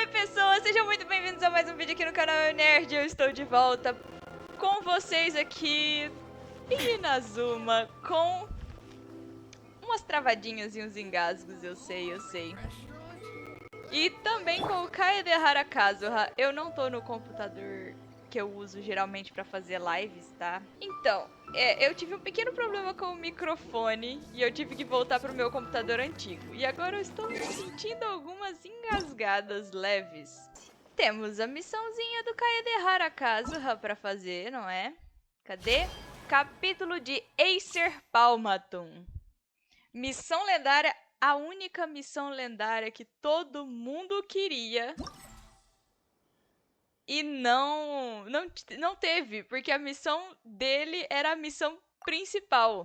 Oi pessoas, sejam muito bem-vindos a mais um vídeo aqui no canal Nerd. Eu estou de volta com vocês aqui, Inazuma, com umas travadinhas e uns engasgos, eu sei. E também com o Kaedehara Kazuha. Eu não tô no computador que eu uso geralmente pra fazer lives, tá? Então, eu tive um pequeno problema com o microfone e eu tive que voltar pro meu computador antigo. E agora eu estou sentindo algumas engasgadas leves. Temos a missãozinha do Kaedehara Kazuha pra fazer, não é? Cadê? Capítulo de Acer Palmatum. Missão lendária, a única missão lendária que todo mundo queria e não teve, porque a missão dele era a missão principal.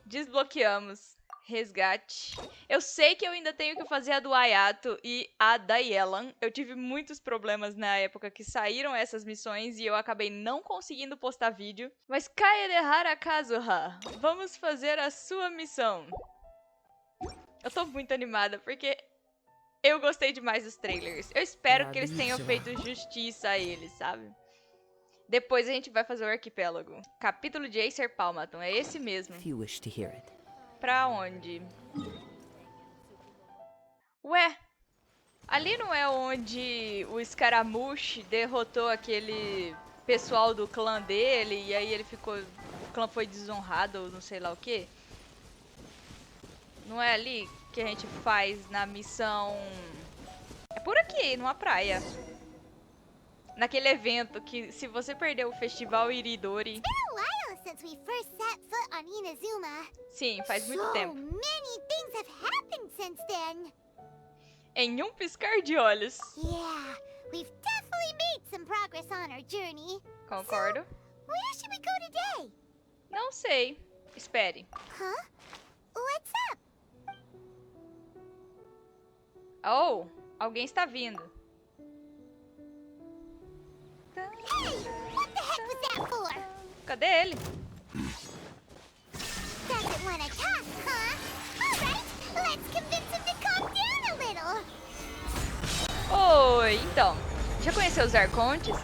Desbloqueamos. Resgate. Eu sei que eu ainda tenho que fazer a do Ayato e a da Yelan. Eu tive muitos problemas na época que saíram essas missões e eu acabei não conseguindo postar vídeo. Mas Kaedehara Kazuha, vamos fazer a sua missão. Eu tô muito animada porque eu gostei demais dos trailers. Eu espero que eles tenham feito justiça a eles, sabe? Depois a gente vai fazer o arquipélago. Capítulo de Acer Palmatum, é esse mesmo. Pra onde? Ué, ali não é onde o Scaramouche derrotou aquele pessoal do clã dele e aí ele ficou... O clã foi desonrado ou não sei lá o quê? Não é ali que a gente faz na missão... É por aqui, numa praia. Naquele evento que, se você perder o festival Iridori... Sim, faz muito tempo. Em um piscar de olhos. Concordo. Não sei. Espere. Oh, alguém está vindo. Cadê ele? Oi, então. Já conheceu os arcontes?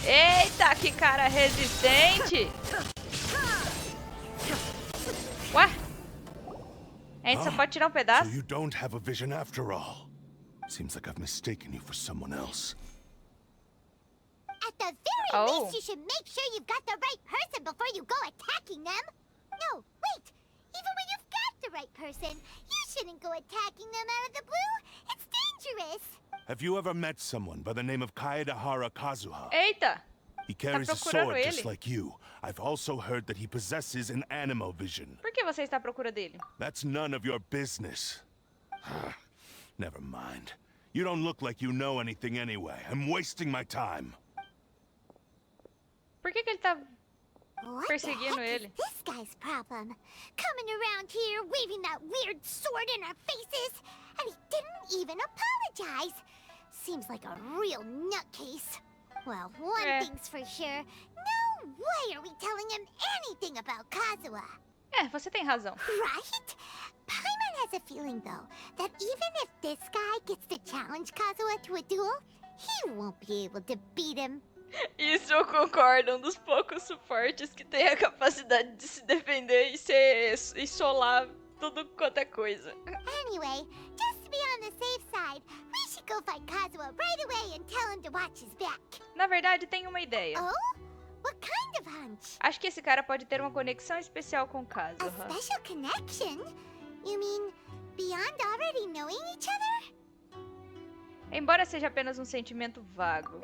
Eita, que cara resistente! Ué? A gente só pode tirar um pedaço? So you don't have a vision after all. Seems like I've mistaken you for someone else. At the very least, you should make sure you've got the right person before you go attacking them. No, wait. Even when you've got the right person, you shouldn't go attacking them out of the blue. It's dangerous. Have you ever met someone by the name of Kaedehara Kazuha? Eita! He carries a sword just like you. I've also heard that he possesses an animal vision. Por que você está à procura dele? That's none of your business. Never mind. You don't look like you know anything anyway. I'm wasting my time. Por que ele tá perseguindo ele? This guy's problem. Coming around here, waving that weird sword in our faces, and he didn't even apologize. Seems like a real nutcase. Well, one thing's for sure. No way are we telling him anything about Kazuha. Você tem razão. Right? Paimon has a feeling, though, that even if this guy gets to challenge Kazuha to a duel, he won't be able to beat him. Isso eu concordo, um dos poucos suportes que tem a capacidade de se defender e solar tudo quanto é coisa. Anyway, just to be on the safe side, we should go find Kazuha right away and tell him to watch his back. Na verdade, tem uma ideia. Oh? What kind of hunch? Acho que esse cara pode ter uma conexão especial com Kazuha. A special connection? You mean beyond already knowing each other? Embora seja apenas um sentimento vago.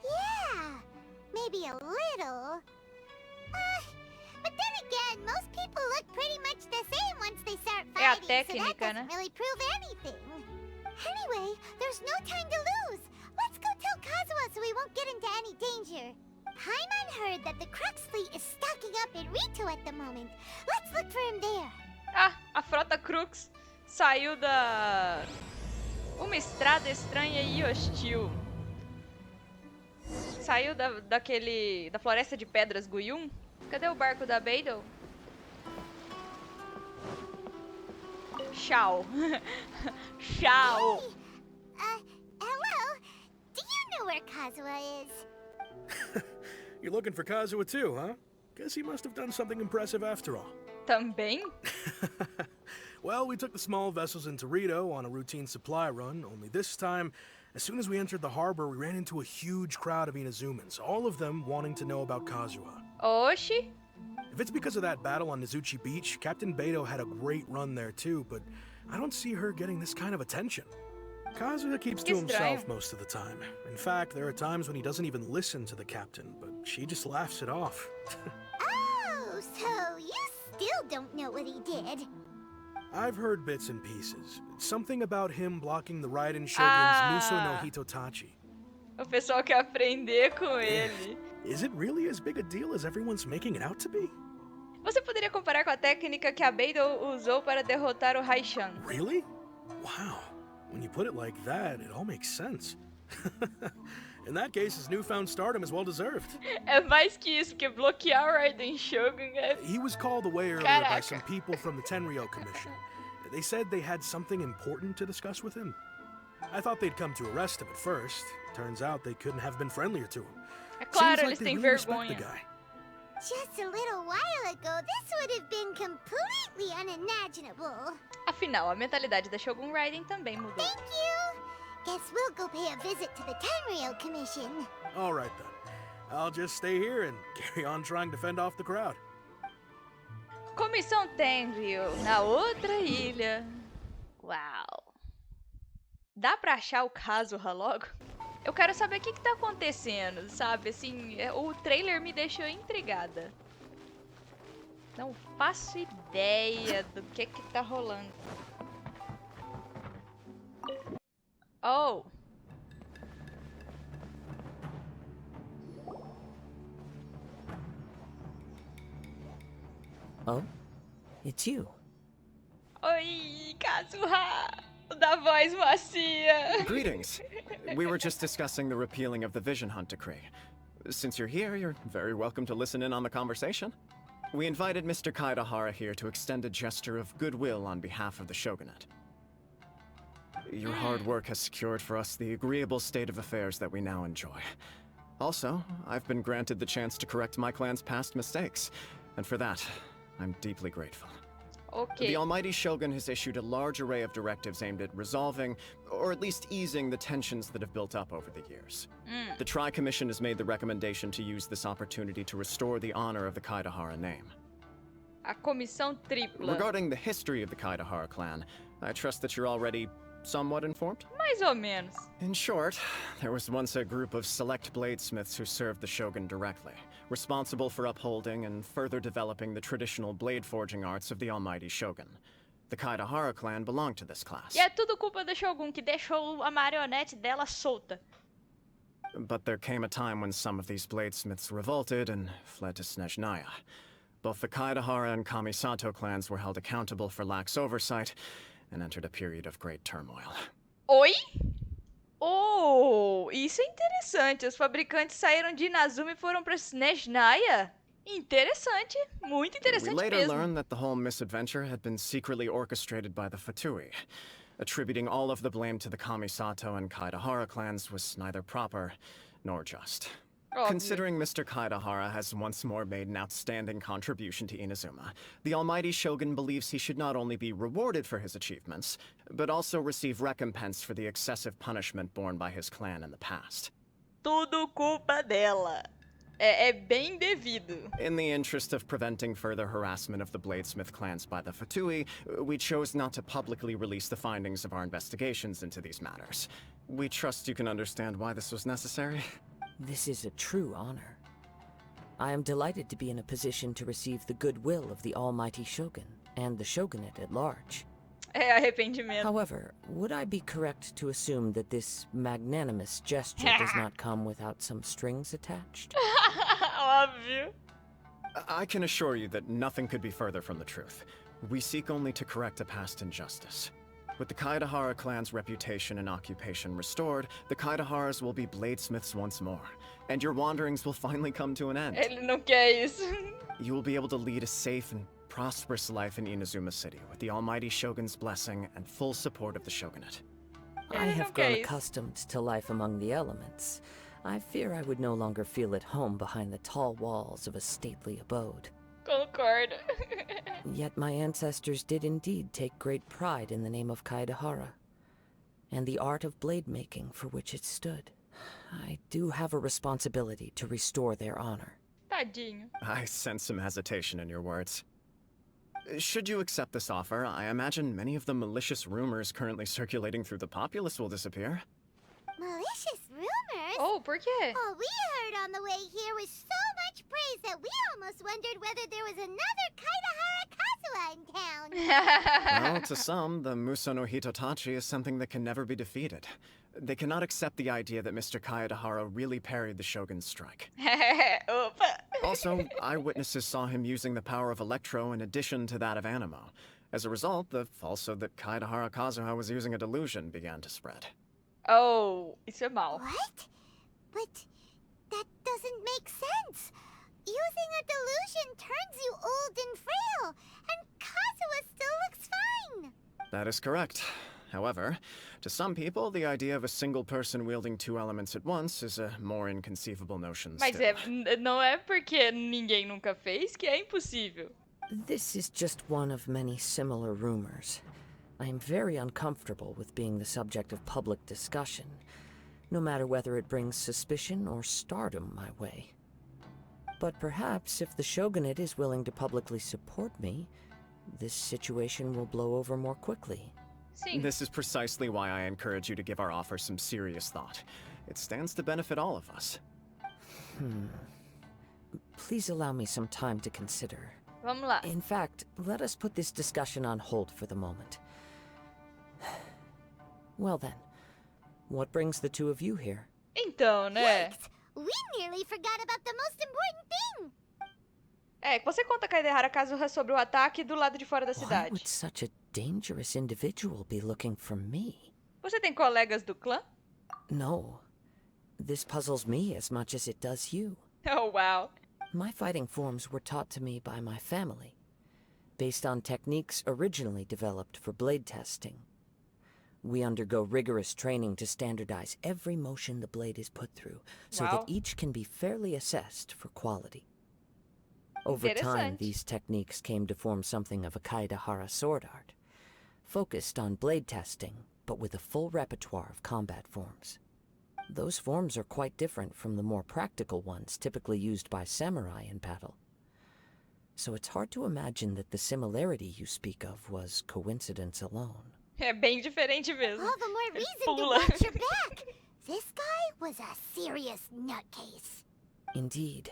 Yeah, maybe a little. But then again, most people look pretty much the same once they start fighting, É a técnica, so that doesn't really prove anything. Anyway, there's no time to lose. Let's go tell Kazuha so we won't get into any danger. Paimon heard that the Crux fleet is stocking up in Rito at the moment. Let's look for him there. Ah, a frota Crux saiu da... uma estrada estranha e hostil. Saiu da floresta de pedras Guyun. Cadê o barco da Beidou? Tchau. Tchau. Hey, hello. Do you know where Kazuha is? You're looking for Kazuha too, huh? Guess he must have done something impressive after all. Também? Well, we took the small vessels into Rito on a routine supply run, only this time, as soon as we entered the harbor, we ran into a huge crowd of Inazumans, all of them wanting to know about Kazuha. Oxi. If it's because of that battle on Nizuchi Beach, Captain Beto had a great run there too, but I don't see her getting this kind of attention. Kazuha keeps to himself most of the time. In fact, there are times when he doesn't even listen to the captain, but she just laughs it off. Oh, so you still don't know what he did? I've heard bits and pieces. Something about him blocking the Raiden Shogun's Muso no Hitotachi. O pessoal quer aprender com ele. Is it really as big a deal as everyone's making it out to be? Você poderia comparar com a técnica que a Beidou usou para derrotar o Raishan. Really? Wow. When you put it like that, it all makes sense. In that case, his newfound stardom is well deserved. É mais que isso, porque bloquear o Raiden Shogun é... He was called away earlier by some people from the Tenryo Commission. They said they had something important to discuss with him. I thought they'd come to arrest him at first. Turns out they couldn't have been friendlier to him. É claro, Seems eles like they têm really respect vergonha. the guy. Just a little while ago, this would have been completely unimaginable. Afinal, a mentalidade da Shogun Raiden também mudou. Thank you. Guess we'll go pay a visit to the Tenryo Commission. All right then. I'll just stay here and carry on trying to fend off the crowd. Comissão Tenryo, na outra ilha. Uau. Dá pra achar o Kazuha logo? Eu quero saber o que tá acontecendo, sabe? Assim, o trailer me deixou intrigada. Não faço ideia do que tá rolando. Oh. Oh? It's you. Oi, Kazuha! Da voz macia. Greetings. We were just discussing the repealing of the Vision Hunt decree. Since you're here, you're very welcome to listen in on the conversation. We invited Mr. Kaedehara here to extend a gesture of goodwill on behalf of the Shogunate. Your hard work has secured for us the agreeable state of affairs that we now enjoy. Also, I've been granted the chance to correct my clan's past mistakes, and for that, I'm deeply grateful. Okay. The Almighty Shogun has issued a large array of directives aimed at resolving, or at least easing, the tensions that have built up over the years. The Tri-Commission has made the recommendation to use this opportunity to restore the honor of the Kaedehara name. A comissão tripla. Regarding the history of the Kaedehara clan, I trust that you're already somewhat informed? Mais ou menos. In short, there was once a group of select bladesmiths who served the Shogun directly, responsible for upholding and further developing the traditional blade forging arts of the Almighty Shogun. The Kaedehara clan belonged to this class. E é tudo culpa da Shogun, que deixou a marionete dela solta. But there came a time when some of these bladesmiths revolted and fled to Snezhnaya. Both the Kaedehara and Kamisato clans were held accountable for lax oversight and entered a period of great turmoil. Oi? Oh, isso é interessante. Os fabricantes saíram de Inazuma e foram pra Snezhnaya? Interessante. Muito We interessante later mesmo. learned that the whole misadventure had been secretly orchestrated by the Fatui. Attributing all of the blame to the Kamisato and Kaedehara clans was neither proper nor just. Óbvio. Considering Mr. Kaedehara has once more made an outstanding contribution to Inazuma, the Almighty Shogun believes he should not only be rewarded for his achievements, but also receive recompense for the excessive punishment borne by his clan in the past. Tudo culpa dela. É bem devido. In the interest of preventing further harassment of the Bladesmith clans by the Fatui, we chose not to publicly release the findings of our investigations into these matters. We trust you can understand why this was necessary. This is a true honor. I am delighted to be in a position to receive the goodwill of the Almighty Shogun and the Shogunate at large. É arrependimento. However, would I be correct to assume that this magnanimous gesture does not come without some strings attached? Óbvio. I can assure you that nothing could be further from the truth. We seek only to correct a past injustice. With the Kaedehara clan's reputation and occupation restored, the Kaedeharas will be bladesmiths once more, and your wanderings will finally come to an end. Ele não quer isso. You will be able to lead a safe and prosperous life in Inazuma City with the almighty Shogun's blessing and full support of the Shogunate. I have grown accustomed to life among the elements. I fear I would no longer feel at home behind the tall walls of a stately abode. Concordo. Yet my ancestors did indeed take great pride in the name of Kaedehara, and the art of blade making for which it stood. I do have a responsibility to restore their honor. Tadinho. I sense some hesitation in your words. Should you accept this offer, I imagine many of the malicious rumors currently circulating through the populace will disappear. Malicious rumors? Oh, por quê? All we heard on the way here was so much praise that we almost wondered whether there was another Kaedehara Kazuha in town. Well, to some, the Muso no Hitotachi is something that can never be defeated. They cannot accept the idea that Mr. Kaedehara really parried the Shogun's strike. Opa. Also, eyewitnesses saw him using the power of Electro in addition to that of Animo. As a result, the falsehood that Kaedehara Kazuha was using a delusion began to spread. Oh, isso é mal. What? But that doesn't make sense. Using a delusion turns you old and frail, and Kazuha still looks fine. That is correct. However, to some people, the idea of a single person wielding two elements at once is a more inconceivable notion Mas still. não é porque ninguém nunca fez que é impossível. This is just one of many similar rumors. I am very uncomfortable with being the subject of public discussion, no matter whether it brings suspicion or stardom my way. But perhaps if the Shogunate is willing to publicly support me, this situation will blow over more quickly. Sim. This is precisely why I encourage you to give our offer some serious thought. It stands to benefit all of us. Please allow me some time to consider. Vamos lá. In fact, let us put this discussion on hold for the moment. Well then, what brings the two of you here? Então, né? Yikes! We nearly forgot about the most important thing. É, que você conta Kaedehara Kazuha sobre o ataque do lado de fora da Why cidade. would such a dangerous individual be looking for me? Você tem colegas do clã? No. This puzzles me as much as it does you. Oh, wow. My fighting forms were taught to me by my family, based on techniques originally developed for blade testing. We undergo rigorous training to standardize every motion the blade is put through, so Wow. that each can be fairly assessed for quality. Over time, Interessante. these techniques came to form something of a Kaedehara sword art, focused on blade testing, but with a full repertoire of combat forms. Those forms are quite different from the more practical ones typically used by samurai in battle. So it's hard to imagine that the similarity you speak of was coincidence alone. É bem diferente mesmo. All the more reason to Pula. watch your back. This guy was a serious nutcase. Indeed.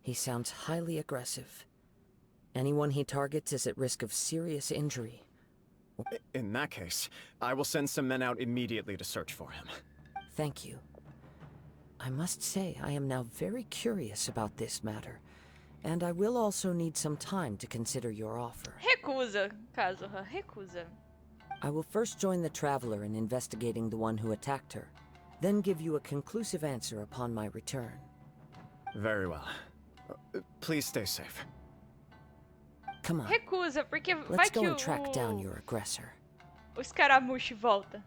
He sounds highly aggressive. Anyone he targets is at risk of serious injury. In that case, I will send some men out immediately to search for him. Thank you. I must say I am now very curious about this matter, and I will also need some time to consider your offer. Recusa, Kazuha, recusa. I will first join the Traveler in investigating the one who attacked her, then give you a conclusive answer upon my return. Very well. Please stay safe. Come on, Recusa, porque vai let's que go and track down your aggressor. o escaramuche volta.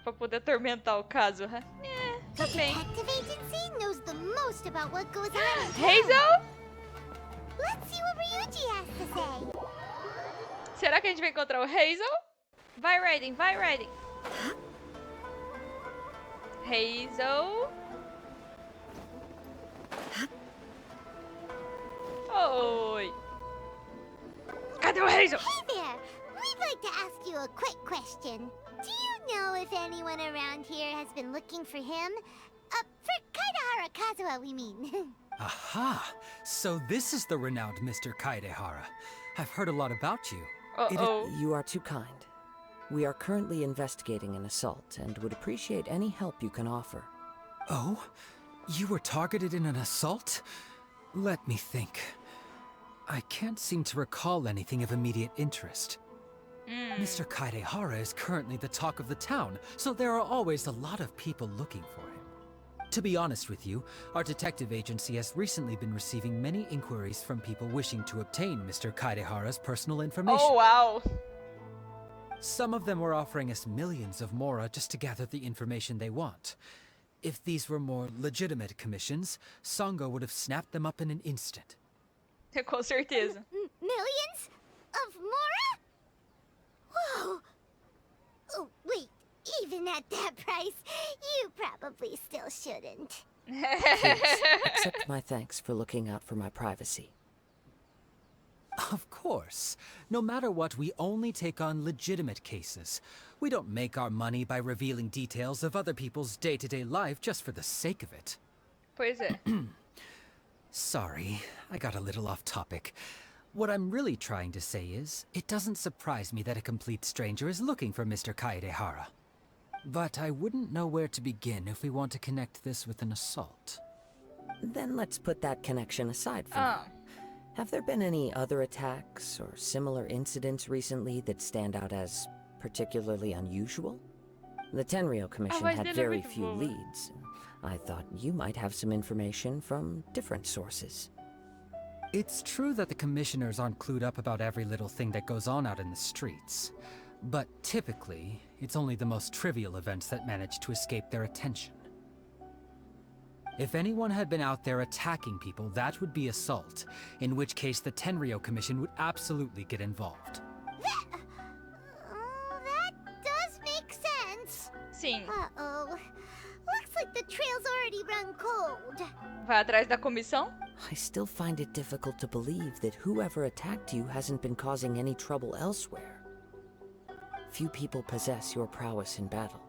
Pra poder atormentar o Kazuha. É, tá The bem. detective agency knows the most about what goes on in town. Hazel? Let's see what Ryuji has to say. Será que a gente vai encontrar o Hazel? Vai, Raiden, vai, Raiden. Hazel? Oi. Cadê o Hazel? Hey there! We'd like to ask you a quick question. Do you know if anyone around here has been looking for him? For Kaedehara Kazuha, we mean. Aha! So this is the renowned Mr. Kaedehara. I've heard a lot about you. Uh-oh. You are too kind. We are currently investigating an assault and would appreciate any help you can offer. Oh? You were targeted in an assault? Let me think. I can't seem to recall anything of immediate interest. Mr. Kaedehara is currently the talk of the town, so there are always a lot of people looking for him. To be honest with you, our detective agency has recently been receiving many inquiries from people wishing to obtain Mr. Kaedehara's personal information. Oh, wow. Some of them were offering us millions of mora just to gather the information they want. If these were more legitimate commissions, Sango would have snapped them up in an instant. Com certeza. Millions? Of Mora? Whoa! Oh, wait. Even at that price, you probably still shouldn't. Please, accept my thanks for looking out for my privacy. Of course. No matter what, we only take on legitimate cases. We don't make our money by revealing details of other people's day-to-day life just for the sake of it. Pois é. Sorry, I got a little off topic. What I'm really trying to say is, it doesn't surprise me that a complete stranger is looking for Mr. Kaedehara. But I wouldn't know where to begin if we want to connect this with an assault. Then let's put that connection aside for now. Have there been any other attacks or similar incidents recently that stand out as particularly unusual? The Tenryou Commission had very few leads. I thought you might have some information from different sources. It's true that the commissioners aren't clued up about every little thing that goes on out in the streets. But typically, it's only the most trivial events that manage to escape their attention. If anyone had been out there attacking people, that would be assault, in which case the Tenryou Commission would absolutely get involved. That does make sense. Sim. Uh-oh. Looks like the trail's already run cold. Vai atrás da comissão? I still find it difficult to believe that whoever attacked you hasn't been causing any trouble elsewhere. Few people possess your prowess in battle.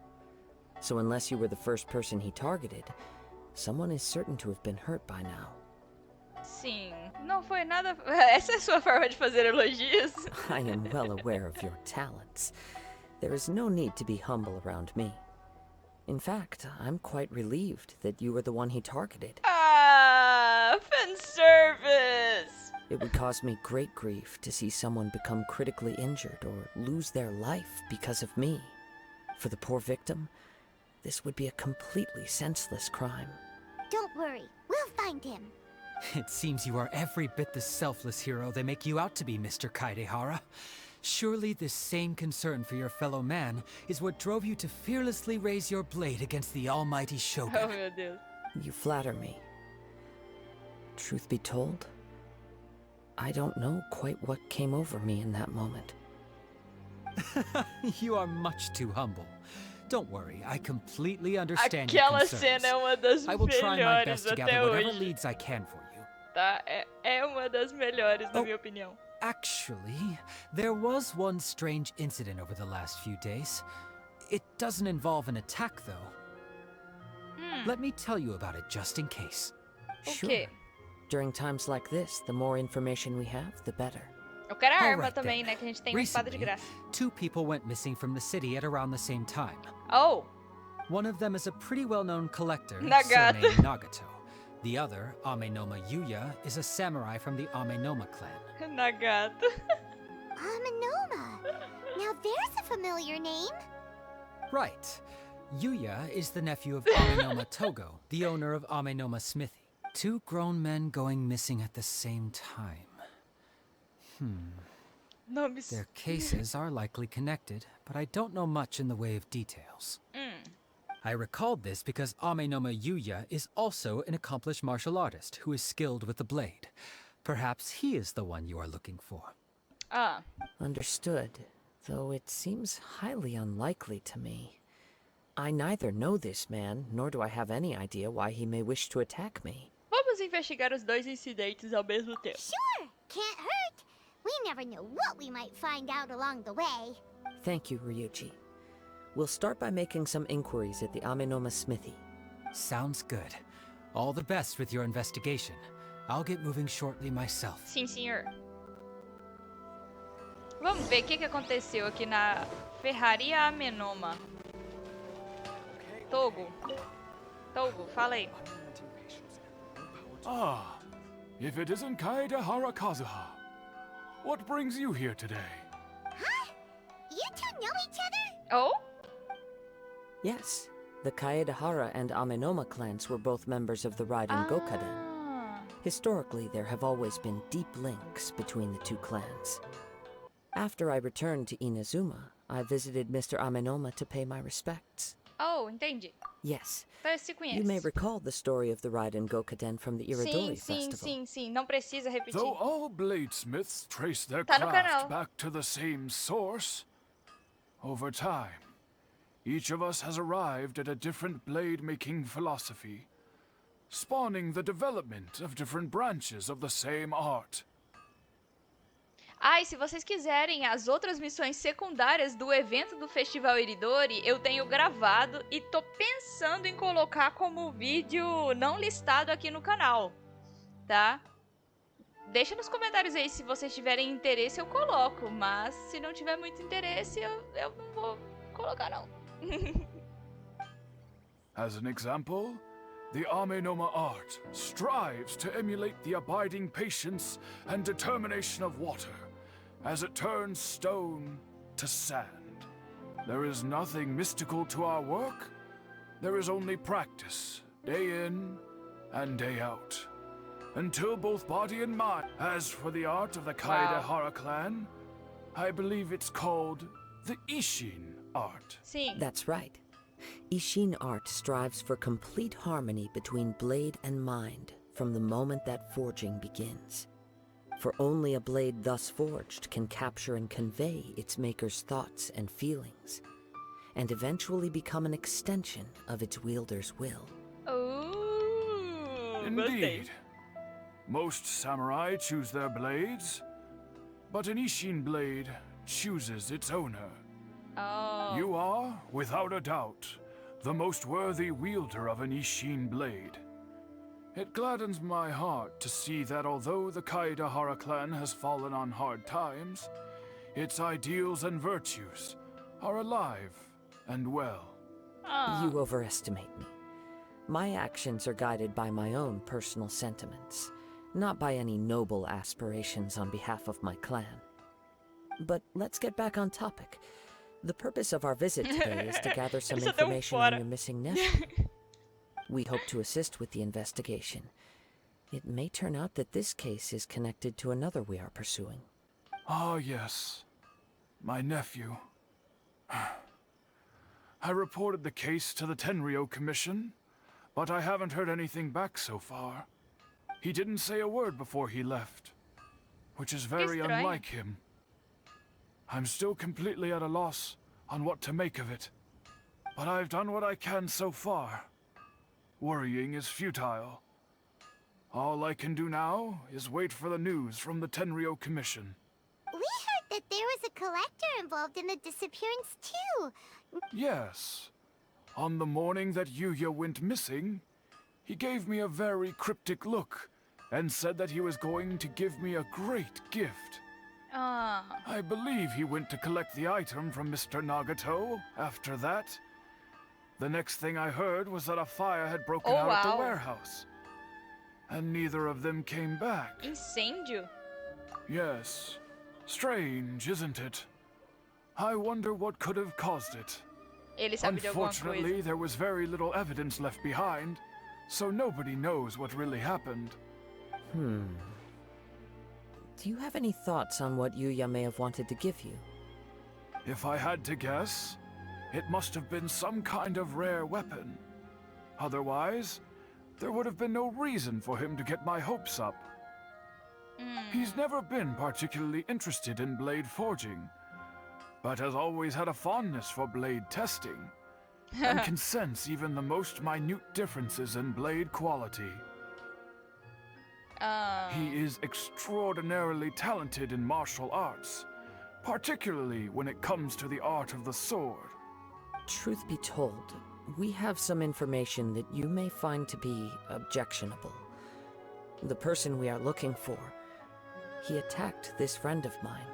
So unless you were the first person he targeted, someone is certain to have been hurt by now. Sim. Não foi nada... Essa é a sua forma de fazer elogios? I am well aware of your talents. There is no need to be humble around me. In fact, I'm quite relieved that you were the one he targeted. Ah, fan service! It would cause me great grief to see someone become critically injured or lose their life because of me. For the poor victim, this would be a completely senseless crime. Don't worry, we'll find him. It seems you are every bit the selfless hero they make you out to be, Mr. Kaedehara. Surely this same concern for your fellow man is what drove you to fearlessly raise your blade against the almighty Shogun. Oh, meu Deus. You flatter me. Truth be told, I don't know quite what came over me in that moment. You are much too humble. Don't worry, I completely understand your Aquela concerns. cena é uma das I will try my best melhores to gather até whatever hoje. leads I can for you. Tá? É uma das melhores, na Oh. minha opinião. Actually, there was one strange incident over the last few days. It doesn't involve an attack, though. Let me tell you about it just in case. Sure. quê? During times like this, the more information we have, the better. Eu quero a arma Alright, também, then. né? Que a gente tem uma espada de Recently, graça. 2 people went missing from the city at around the same time. Oh! One of them is a pretty well-known collector, Nagato. surnamed Nagato. The other, Amenoma Yuya, is a samurai from the Amenoma clan. Nagato. Amenoma. Now there's a familiar name. Right. Yuya is the nephew of Amenoma Togo, the owner of Amenoma Smithy. 2 grown men going missing at the same time. Nomes. Their cases are likely connected, but I don't know much in the way of details. I recalled this because Amenoma Yuya is also an accomplished martial artist who is skilled with the blade. Perhaps he is the one you are looking for. Ah. Understood, though it seems highly unlikely to me. I neither know this man, nor do I have any idea why he may wish to attack me. Vamos investigar os dois incidentes ao mesmo tempo. Sure, can't hurt. We never know what we might find out along the way. Thank you, Ryuji. We'll start by making some inquiries at the Amenoma Smithy. Sounds good. All the best with your investigation. I'll get moving shortly myself. Sim, senhor. Vamos ver o que aconteceu aqui na Ferraria Amenoma. Togo, fala aí. Ah, if it isn't Kaedehara Kazuha. What brings you here today? Huh? You two know each other? Oh? Yes, The Kaedehara and Amenoma clans were both members of the Raiden Gokaden. Historically, there have always been deep links between the two clans. After I returned to Inazuma, I visited Mr. Amenoma to pay my respects. Oh, entendi. Yes. Parece que conhece. You may recall the story of the Raiden Gokaden from the Iridori festival. Sim. Não precisa repetir. Though all bladesmiths trace their Tá no craft canal. back to the same source, over time, each of us has arrived at a different blade-making philosophy, spawning the development of different branches of the same art. Ah, e se vocês quiserem as outras missões secundárias do evento do Festival Iridori, eu tenho gravado e tô pensando em colocar como vídeo não listado aqui no canal, tá? Deixa nos comentários aí se vocês tiverem interesse, eu coloco, mas se não tiver muito interesse, eu não vou colocar não. As an example, the Amenoma art strives to emulate the abiding patience and determination of water as it turns stone to sand. There is nothing mystical to our work. There is only practice, day in and day out, until both body and mind. As for the art of the Kaedehara clan, I believe it's called the Ishin art. Sim. That's right. Ishin art strives for complete harmony between blade and mind from the moment that forging begins. For only a blade thus forged can capture and convey its maker's thoughts and feelings, and eventually become an extension of its wielder's will. Oh, Indeed. Most samurai choose their blades, but an Ishin blade chooses its owner. Oh. You are, without a doubt, the most worthy wielder of an Ishin blade. It gladdens my heart to see that although the Kaedehara clan has fallen on hard times, its ideals and virtues are alive and well. You overestimate me. My actions are guided by my own personal sentiments, not by any noble aspirations on behalf of my clan. But let's get back on topic. The purpose of our visit today is to gather some information on your missing nephew. We hope to assist with the investigation. It may turn out that this case is connected to another we are pursuing. Ah, yes. My nephew. I reported the case to the Tenryo Commission, but I haven't heard anything back so far. He didn't say a word before he left, which is very unlike him. I'm still completely at a loss on what to make of it, but I've done what I can so far. Worrying is futile. All I can do now is wait for the news from the Tenryo Commission. We heard that there was a collector involved in the disappearance too. Yes. On the morning that Yuya went missing, he gave me a very cryptic look and said that he was going to give me a great gift. I believe he went to collect the item from Mr. Nagato after that. The next thing I heard was that a fire had broken out at the warehouse. And neither of them came back. Incêndio? Yes. Strange, isn't it? I wonder what could have caused it. Ele sabe de alguma Unfortunately, coisa. there was very little evidence left behind, so nobody knows what really happened. Do you have any thoughts on what Yuya may have wanted to give you? If I had to guess, it must have been some kind of rare weapon. Otherwise, there would have been no reason for him to get my hopes up. He's never been particularly interested in blade forging, but has always had a fondness for blade testing, and can sense even the most minute differences in blade quality. He is extraordinarily talented in martial arts, particularly when it comes to the art of the sword. Truth be told, we have some information that you may find to be objectionable. The person we are looking for, he attacked this friend of mine.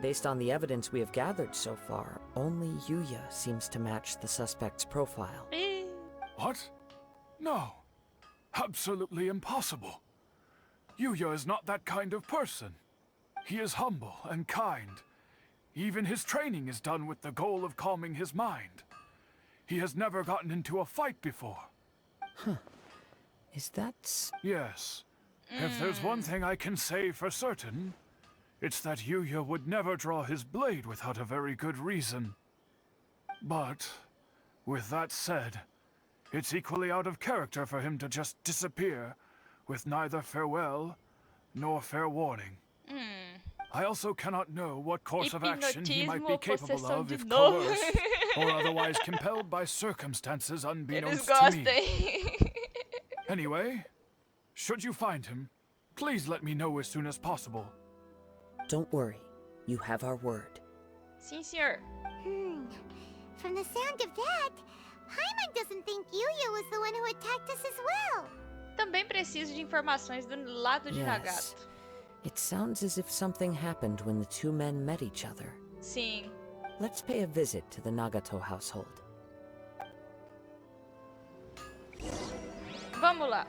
Based on the evidence we have gathered so far, only Yuya seems to match the suspect's profile. What? No. Absolutely impossible. Yuya is not that kind of person. He is humble and kind. Even his training is done with the goal of calming his mind. He has never gotten into a fight before. Is that... Yes. If there's one thing I can say for certain, it's that Yuya would never draw his blade without a very good reason. But, with that said, it's equally out of character for him to just disappear, with neither farewell nor fair warning. I also cannot know what course of action he might be capable of if coerced, or otherwise compelled by circumstances unbeknownst to me. Anyway, should you find him, please let me know as soon as possible. Don't worry. You have our word. Sim, senhor. From the sound of that, Paimon doesn't think Yuya was the one who attacked us as well. Também preciso de informações do lado de Nagato. It sounds as if something happened when the two men met each other. Sim. Let's pay a visit to the Nagato household. Vamos lá.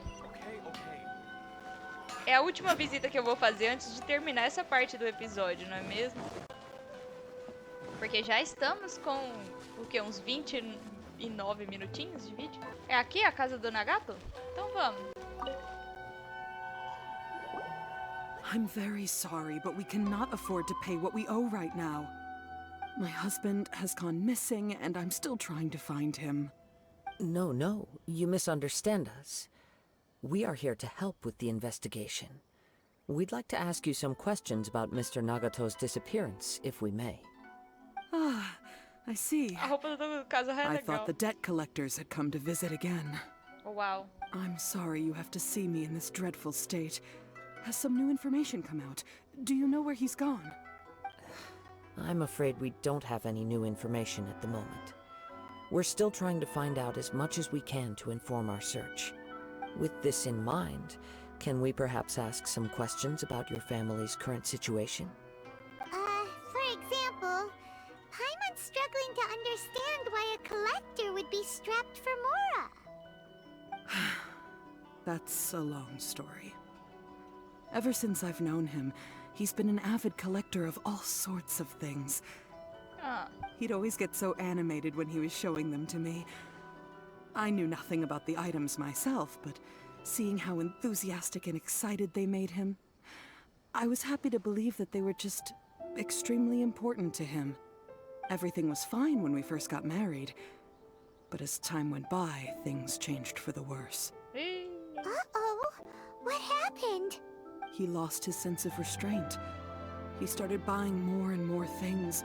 É a última visita que eu vou fazer antes de terminar essa parte do episódio, não é mesmo? Porque já estamos com, o quê? Uns 29 minutinhos de vídeo? É aqui a casa do Nagato? Então vamos. I'm very sorry, but we cannot afford to pay what we owe right now. My husband has gone missing, and I'm still trying to find him. No, you misunderstand us. We are here to help with the investigation. We'd like to ask you some questions about Mr. Nagato's disappearance, if we may. Ah, I see. A roupa do Kazuha é I legal. thought the debt collectors had come to visit again. Oh, wow. I'm sorry you have to see me in this dreadful state. Has some new information come out? Do you know where he's gone? I'm afraid we don't have any new information at the moment. We're still trying to find out as much as we can to inform our search. With this in mind, can we perhaps ask some questions about your family's current situation? For example, Paimon's struggling to understand why a collector would be strapped for Mora. That's a long story. Ever since I've known him, he's been an avid collector of all sorts of things. He'd always get so animated when he was showing them to me. I knew nothing about the items myself, but seeing how enthusiastic and excited they made him, I was happy to believe that they were just extremely important to him. Everything was fine when we first got married, but as time went by, things changed for the worse. Uh-oh, what happened? He lost his sense of restraint. He started buying more and more things,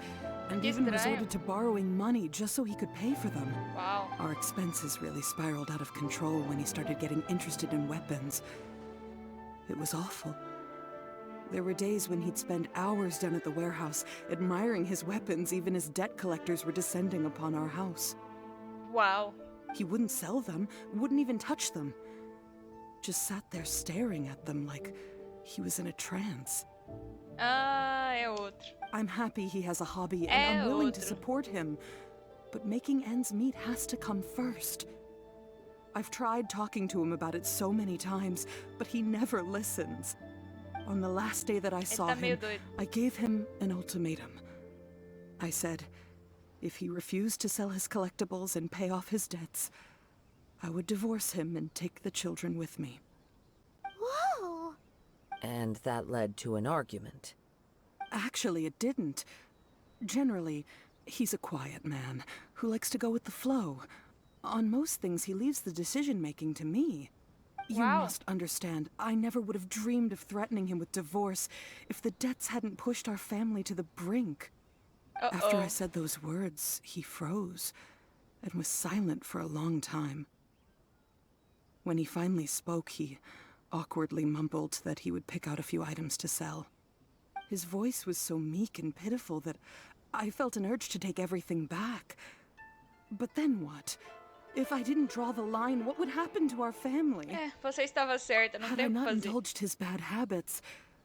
and even resorted to borrowing money just so he could pay for them. Wow. Our expenses really spiraled out of control when he started getting interested in weapons. It was awful. There were days when he'd spend hours down at the warehouse, admiring his weapons even as debt collectors were descending upon our house. Wow. He wouldn't sell them, wouldn't even touch them. Just sat there staring at them like he was in a trance. É outro. I'm happy he has a hobby and I'm willing to support him, but making ends meet has to come first. I've tried talking to him about it so many times, but he never listens. On the last day that I saw him, I gave him an ultimatum. I said, if he refused to sell his collectibles and pay off his debts, I would divorce him and take the children with me. Whoa! And that led to an argument. Actually, it didn't. Generally, he's a quiet man who likes to go with the flow. On most things, he leaves the decision-making to me. You must understand, I never would have dreamed of threatening him with divorce if the debts hadn't pushed our family to the brink. After I said those words, he froze and was silent for a long time. When he finally spoke, he awkwardly mumbled that he would pick out a few items to sell. His voice was so meek and pitiful that I felt an urge to take everything back. But then what? If I didn't draw the line, what would happen to our family? Você estava certa, não Had tem I o que not fazer. indulged his bad habits,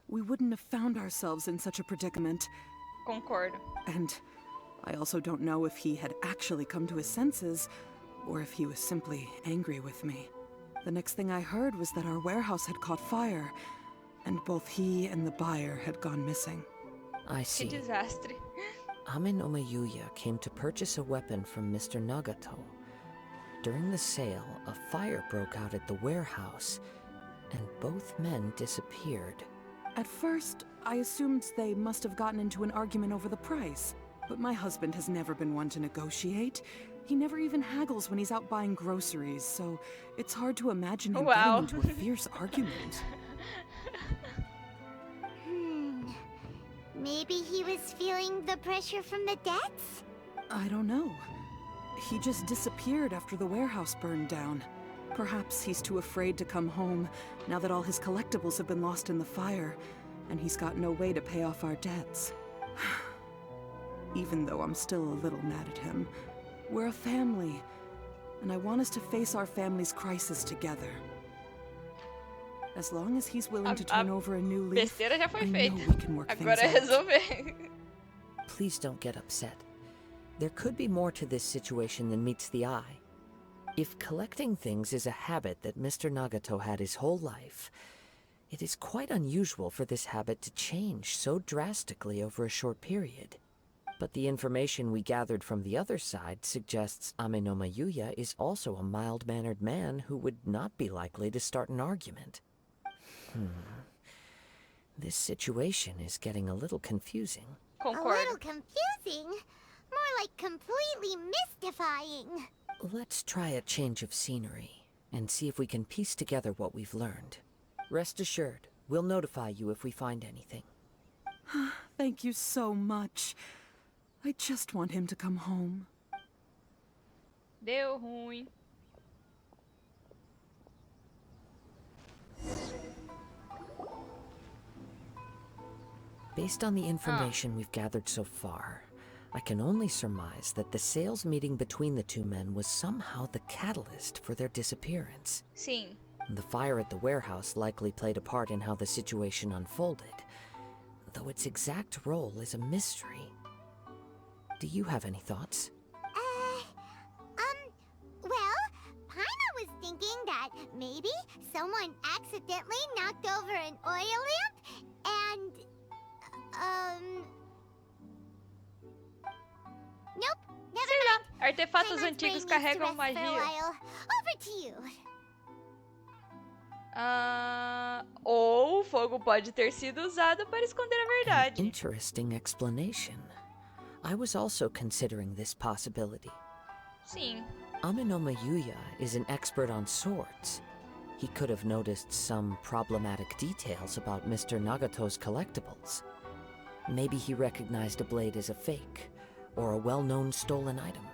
we wouldn't have found ourselves in such a predicament. Concordo. And I also don't know if he had actually come to his senses, or if he was simply angry with me. The next thing I heard was that our warehouse had caught fire, and both he and the buyer had gone missing. I Que see. desastre. Amin Yuya came to purchase a weapon from Mr. Nagato, during the sale, a fire broke out at the warehouse, and both men disappeared. At first, I assumed they must have gotten into an argument over the price. But my husband has never been one to negotiate. He never even haggles when he's out buying groceries, so it's hard to imagine him getting into a fierce argument. Maybe he was feeling the pressure from the debts? I don't know. He just disappeared after the warehouse burned down. Perhaps he's too afraid to come home, now that all his collectibles have been lost in the fire, and he's got no way to pay off our debts. Even though I'm still a little mad at him, we're a family, and I want us to face our family's crisis together. As long as he's willing to turn over a new leaf, besteira já foi I know feita. we can work Agora things é out. resolver. Please don't get upset. There could be more to this situation than meets the eye. If collecting things is a habit that Mr. Nagato had his whole life, it is quite unusual for this habit to change so drastically over a short period. But the information we gathered from the other side suggests Ame no Mayuya is also a mild-mannered man who would not be likely to start an argument. This situation is getting a little confusing. A little confusing? More like completely mystifying. Let's try a change of scenery and see if we can piece together what we've learned. Rest assured, we'll notify you if we find anything. Thank you so much. I just want him to come home. Deu ruim. Based on the information we've gathered so far, I can only surmise that the sales meeting between the two men was somehow the catalyst for their disappearance. Sim. The fire at the warehouse likely played a part in how the situation unfolded, though its exact role is a mystery. Do you have any thoughts? Well, Paimon was thinking that maybe someone accidentally knocked over an oil lamp and, nope, never mind. Artefatos Paimon's brain antigos needs to carregam rest for a magia. while. Over to you. Ou o fogo pode ter sido usado para esconder a verdade. Interesting explanation. I was also considering this possibility. Sim. Ame no Mayuya is an expert on swords. He could have noticed some problematic details about Mr. Nagato's collectibles. Maybe he recognized a blade as a fake, or a well-known stolen item.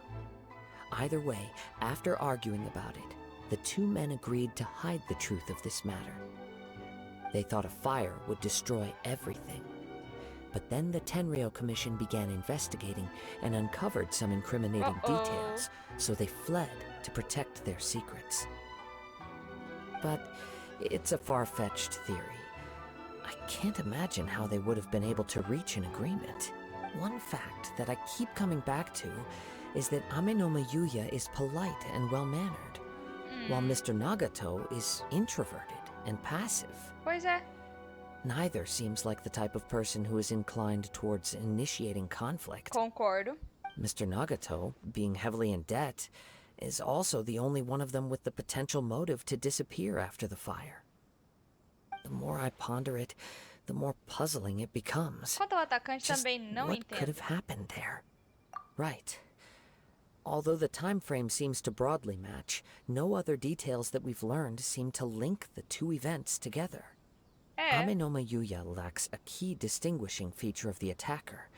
Either way, after arguing about it, the two men agreed to hide the truth of this matter. They thought a fire would destroy everything. But then the Tenryo Commission began investigating and uncovered some incriminating details, so they fled to protect their secrets. But it's a far-fetched theory. I can't imagine how they would have been able to reach an agreement. One fact that I keep coming back to is that Ame no Mayuya is polite and well-mannered, while Mr. Nagato is introverted and passive. Pois é. Neither seems like the type of person who is inclined towards initiating conflict. Concordo. Mr. Nagato, being heavily in debt, is also the only one of them with the potential motive to disappear after the fire. The more I ponder it, the more puzzling it becomes. Quanto ao atacante Just também não what could entendo. have happened there? Right. Although the time frame seems to broadly match, no other details that we've learned seem to link the two events together. Ame no Mayuya lacks a key distinguishing feature of the attacker,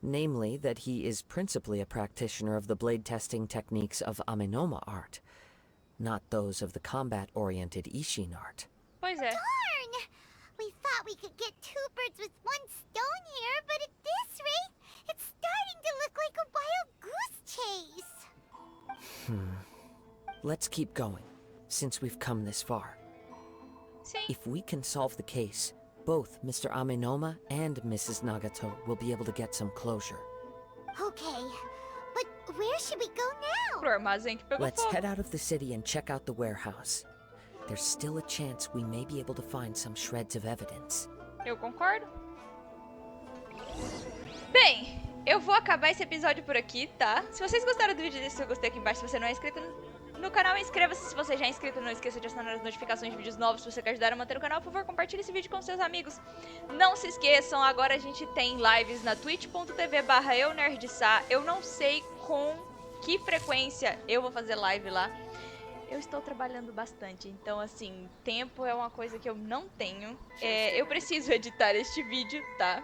namely that he is principally a practitioner of the blade testing techniques of Amenoma art, not those of the combat-oriented Ishin art. Pois é. Darn! We thought we could get two birds with one stone here, but at this rate, it's starting to look like a wild goose chase. Let's keep going, since we've come this far. Sim. If we can solve the case, both Mr. Amenoma and Mrs. Nagato will be able to get some closure. Okay, but where should we go now? Pro armazém que pegou Let's fogo. head out of the city and check out the warehouse. There's still a chance we may be able to find some shreds of evidence. Eu concordo. Bem, eu vou acabar esse episódio por aqui, tá? Se vocês gostaram do vídeo, deixa seu gostei aqui embaixo. Se você não é inscrito no canal, inscreva-se se você já é inscrito. Não esqueça de acionar as notificações de vídeos novos se você quer ajudar a manter o canal. Por favor, compartilhe esse vídeo com seus amigos. Não se esqueçam, agora a gente tem lives na twitch.tv/eunerdcontato. Eu não sei com que frequência eu vou fazer live lá. Eu estou trabalhando bastante, então assim, tempo é uma coisa que eu não tenho. Eu preciso editar este vídeo, tá?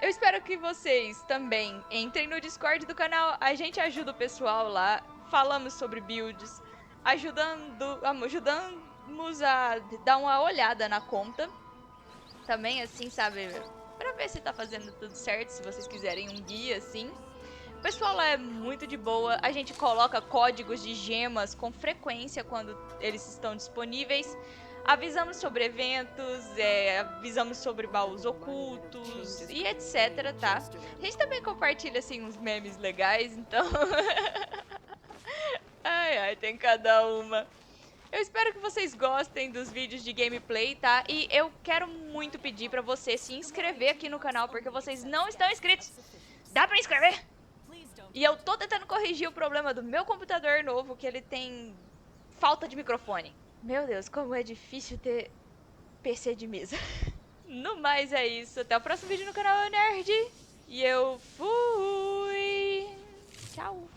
Eu espero que vocês também entrem no Discord do canal, a gente ajuda o pessoal lá, falamos sobre builds, ajudamos a dar uma olhada na conta. Também assim, sabe, pra ver se tá fazendo tudo certo, se vocês quiserem um guia assim. O pessoal lá é muito de boa, a gente coloca códigos de gemas com frequência quando eles estão disponíveis. Avisamos sobre eventos, avisamos sobre baús ocultos e etc, tá? A gente também compartilha, assim, uns memes legais, então... ai, tem cada uma. Eu espero que vocês gostem dos vídeos de gameplay, tá? E eu quero muito pedir pra você se inscrever aqui no canal, porque vocês não estão inscritos. Dá pra inscrever? E eu tô tentando corrigir o problema do meu computador novo, que ele tem falta de microfone. Meu Deus, como é difícil ter PC de mesa. No mais é isso, até o próximo vídeo no canal Nerd. E eu fui... Tchau.